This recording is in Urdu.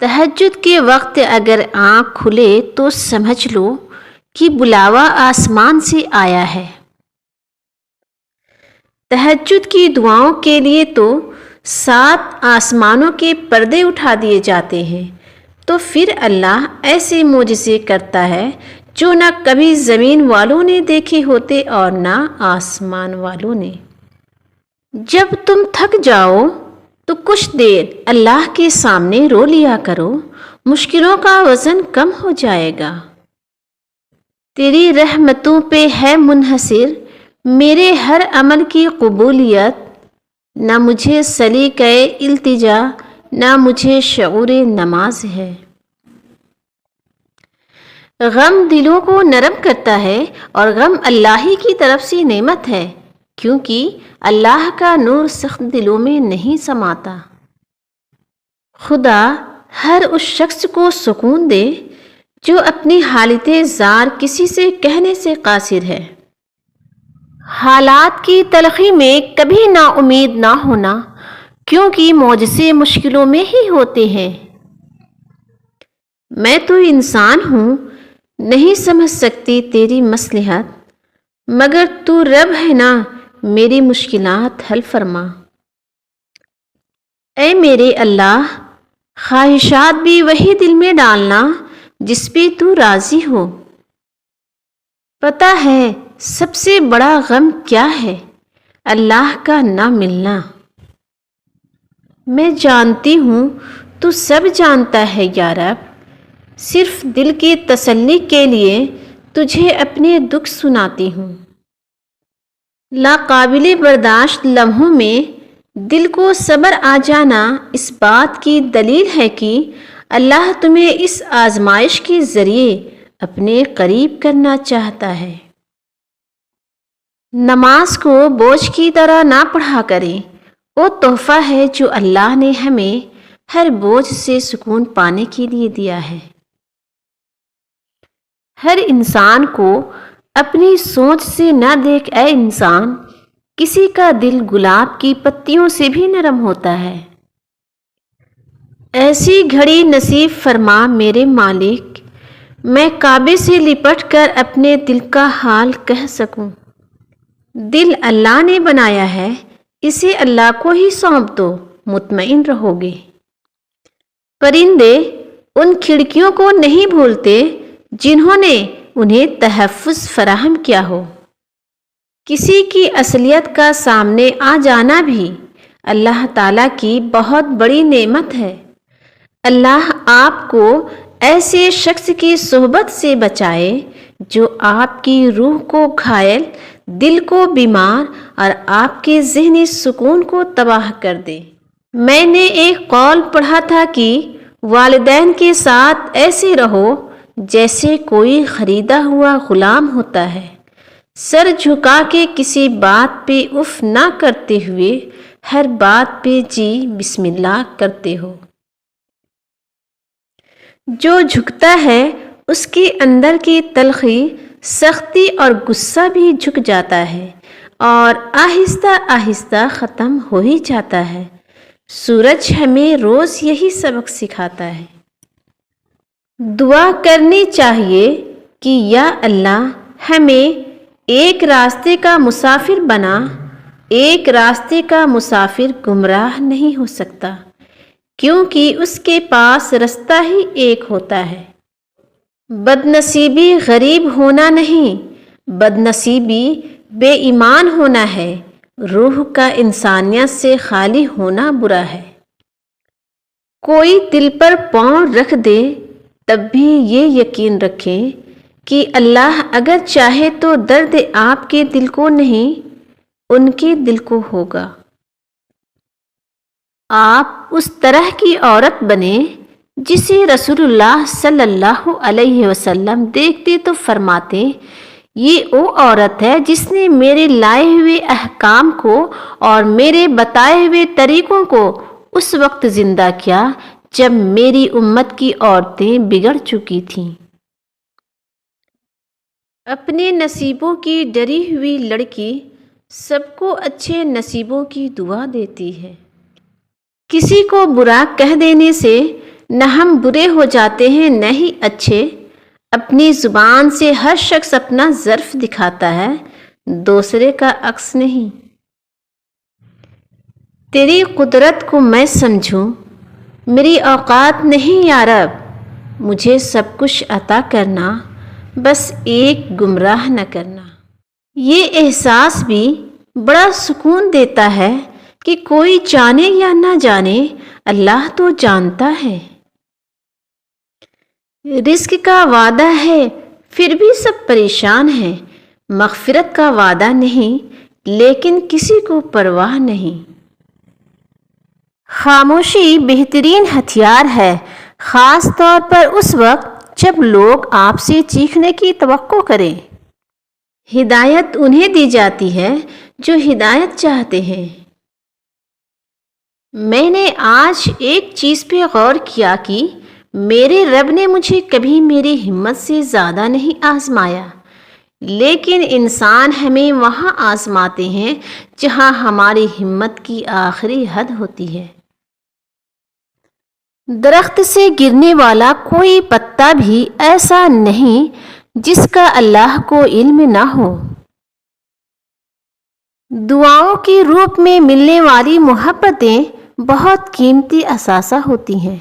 تہجد کے وقت اگر آنکھ کھلے تو سمجھ لو کہ بلاوا آسمان سے آیا ہے۔ تہجد کی دعاؤں کے لیے تو 7 آسمانوں کے پردے اٹھا دیے جاتے ہیں، تو پھر اللہ ایسے معجزے کرتا ہے جو نہ کبھی زمین والوں نے دیکھے ہوتے اور نہ آسمان والوں نے۔ جب تم تھک جاؤ تو کچھ دیر اللہ کے سامنے رو لیا کرو، مشکلوں کا وزن کم ہو جائے گا۔ تیری رحمتوں پہ ہے منحصر میرے ہر عمل کی قبولیت، نہ مجھے سلیقہ التجا نہ مجھے شعور نماز ہے۔ غم دلوں کو نرم کرتا ہے اور غم اللہ ہی کی طرف سے نعمت ہے، کیونکہ اللہ کا نور سخت دلوں میں نہیں سماتا۔ خدا ہر اس شخص کو سکون دے جو اپنی حالت زار کسی سے کہنے سے قاصر ہے۔ حالات کی تلخی میں کبھی نا امید نہ ہونا، کیونکہ معجزے مشکلوں میں ہی ہوتے ہیں۔ میں تو انسان ہوں، نہیں سمجھ سکتی تیری مصلحت، مگر تو رب ہے نا، میری مشکلات حل فرما۔ اے میرے اللہ، خواہشات بھی وہی دل میں ڈالنا جس پہ تو راضی ہو۔ پتہ ہے سب سے بڑا غم کیا ہے؟ اللہ کا نہ ملنا۔ میں جانتی ہوں تو سب جانتا ہے یا رب، صرف دل کی تسلی کے لیے تجھے اپنے دکھ سناتی ہوں۔ ناقابل برداشت لمحوں میں دل کو صبر آ جانا اس بات کی دلیل ہے کہ اللہ تمہیں اس آزمائش کے ذریعے اپنے قریب کرنا چاہتا ہے۔ نماز کو بوجھ کی طرح نہ پڑھا کریں، وہ تحفہ ہے جو اللہ نے ہمیں ہر بوجھ سے سکون پانے کے لیے دیا ہے۔ ہر انسان کو اپنی سوچ سے نہ دیکھ اے انسان، کسی کا دل گلاب کی پتیوں سے بھی نرم ہوتا ہے۔ ایسی گھڑی نصیب فرما میرے مالک، میں کعبے سے لپٹ کر اپنے دل کا حال کہہ سکوں۔ دل اللہ نے بنایا ہے، اسے اللہ کو ہی سونپ دو، مطمئن رہو گے۔ پرندے ان کھڑکیوں کو نہیں بھولتے جنہوں نے انہیں تحفظ فراہم کیا ہو۔ کسی کی اصلیت کا سامنے آ جانا بھی اللہ تعالیٰ کی بہت بڑی نعمت ہے۔ اللہ آپ کو ایسے شخص کی صحبت سے بچائے جو آپ کی روح کو گھائل، دل کو بیمار اور آپ کے ذہنی سکون کو تباہ کر دے۔ میں نے ایک قول پڑھا تھا کہ والدین کے ساتھ ایسے رہو جیسے کوئی خریدا ہوا غلام ہوتا ہے، سر جھکا کے کسی بات پہ اف نہ کرتے ہوئے ہر بات پہ جی بسم اللہ کرتے ہو۔ جو جھکتا ہے اس کے اندر کی تلخی، سختی اور غصہ بھی جھک جاتا ہے اور آہستہ آہستہ ختم ہو ہی جاتا ہے۔ سورج ہمیں روز یہی سبق سکھاتا ہے۔ دعا کرنی چاہیے کہ یا اللہ ہمیں ایک راستے کا مسافر بنا۔ ایک راستے کا مسافر گمراہ نہیں ہو سکتا، کیونکہ اس کے پاس رستہ ہی ایک ہوتا ہے۔ بد نصیبی غریب ہونا نہیں، بد نصیبی بے ایمان ہونا ہے، روح کا انسانیت سے خالی ہونا برا ہے۔ کوئی دل پر پاؤں رکھ دے تب بھی یہ یقین رکھیں کہ اللہ اگر چاہے تو درد آپ کے دل کو نہیں، ان کے دل کو ہوگا۔ آپ اس طرح کی عورت بنیں جسے رسول اللہ صلی اللہ علیہ وسلم دیکھتے تو فرماتے، یہ وہ عورت ہے جس نے میرے لائے ہوئے احکام کو اور میرے بتائے ہوئے طریقوں کو اس وقت زندہ کیا جب میری امت کی عورتیں بگڑ چکی تھیں۔ اپنے نصیبوں کی ڈری ہوئی لڑکی سب کو اچھے نصیبوں کی دعا دیتی ہے۔ کسی کو برا کہہ دینے سے نہ ہم برے ہو جاتے ہیں نہ ہی اچھے۔ اپنی زبان سے ہر شخص اپنا ظرف دکھاتا ہے، دوسرے کا عکس نہیں۔ تیری قدرت کو میں سمجھوں، میری اوقات نہیں یا رب، مجھے سب کچھ عطا کرنا، بس ایک گمراہ نہ کرنا۔ یہ احساس بھی بڑا سکون دیتا ہے کہ کوئی جانے یا نہ جانے، اللہ تو جانتا ہے۔ رزق کا وعدہ ہے پھر بھی سب پریشان ہیں، مغفرت کا وعدہ نہیں لیکن کسی کو پرواہ نہیں۔ خاموشی بہترین ہتھیار ہے، خاص طور پر اس وقت جب لوگ آپ سے چیخنے کی توقع کریں۔ ہدایت انہیں دی جاتی ہے جو ہدایت چاہتے ہیں۔ میں نے آج ایک چیز پہ غور کیا کہ میرے رب نے مجھے کبھی میری ہمت سے زیادہ نہیں آزمایا، لیکن انسان ہمیں وہاں آزماتے ہیں جہاں ہماری ہمت کی آخری حد ہوتی ہے۔ درخت سے گرنے والا کوئی پتا بھی ایسا نہیں جس کا اللہ کو علم نہ ہو۔ دعاؤں کے روپ میں ملنے والی محبتیں بہت قیمتی اثاثہ ہوتی ہیں۔